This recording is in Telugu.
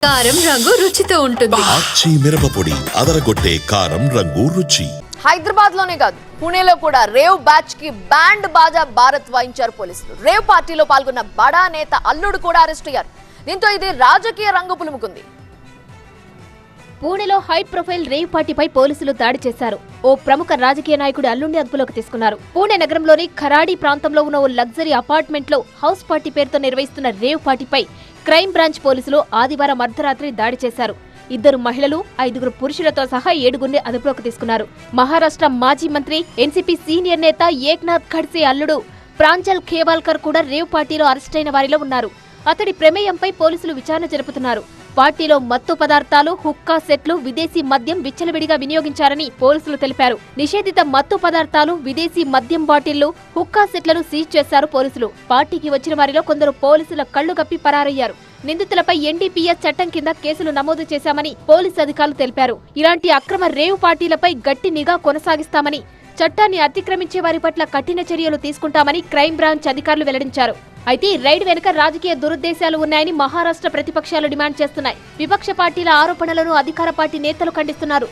కారం రంగు రుచితో ఉంటుంది. ఆచి మిరపపొడి అదరగొట్టే కారం రంగు రుచి. హైదరాబాద్ లోనే కాదు, పుణేలో కూడా రేవ్ బ్యాచ్ కి బ్యాండ్ బాజా భారత్ వాయించారు పోలీసులు. రేవ్ పార్టీలో పాల్గొన్న బడా నేత అల్లుడు కూడా అరెస్ట్ అయ్యారు. దీంతో ఇది రాజకీయ రంగు పులుముకుంది. పూణేలో హై ప్రొఫైల్ రేవ్ పార్టీపై పోలీసులు దాడి చేశారు. ఓ ప్రముఖ రాజకీయ నాయకుడి అల్లుడిని అదుపులోకి తీసుకున్నారు. పూణే నగరంలోని ఖరాడి ప్రాంతంలో ఉన్న ఓ లగ్జరీ అపార్ట్మెంట్ లో హౌస్ పార్టీ పేరుతో నిర్వహిస్తున్న రేవ్ పార్టీపై క్రైమ్ బ్రాంచ్ పోలీసులు ఆదివారం అర్ధరాత్రి దాడి చేశారు. 2 మహిళలు 5 పురుషులతో సహా 7గురిని అదుపులోకి తీసుకున్నారు. మహారాష్ట్ర మాజీ మంత్రి ఎన్సీపీ సీనియర్ నేత ఏక్నాథ్ ఖడ్సే అల్లుడు ప్రాంజల్ ఖేవాల్కర్ కూడా రేవ్ పార్టీలో అరెస్టైన వారిలో ఉన్నారు. అతడి ప్రమేయంపై పోలీసులు విచారణ జరుపుతున్నారు. పార్టీలో మత్తు పదార్థాలు, హుక్కా సెట్లు, విదేశీ మద్యం విచ్చలవిడిగా వినియోగించారని పోలీసులు తెలిపారు. నిషేధిత మత్తు పదార్థాలు, విదేశీ మద్యం బాటిళ్లు, హుక్కా సెట్లను సీజ్ చేశారు పోలీసులు. పార్టీకి వచ్చిన వారిలో కొందరు పోలీసుల కళ్లు కప్పి పరారయ్యారు. నిందితులపై ఎన్డీపీఎస్ చట్టం కింద కేసులు నమోదు చేశామని పోలీసు అధికారులు తెలిపారు. ఇలాంటి అక్రమ రేవ్ పార్టీలపై గట్టి నిఘా కొనసాగిస్తామని, చట్టాన్ని అతిక్రమించే వారి పట్ల కఠిన చర్యలు తీసుకుంటామని క్రైమ్ బ్రాంచ్ అధికారులు వెల్లడించారు. అయితే ఈ రైడ్ వెనుక రాజకీయ దురుద్దేశాలు ఉన్నాయని మహారాష్ట్ర ప్రతిపక్షాలు డిమాండ్ చేస్తున్నాయి. విపక్ష పార్టీల ఆరోపణలను అధికార పార్టీ నేతలు ఖండిస్తున్నారు.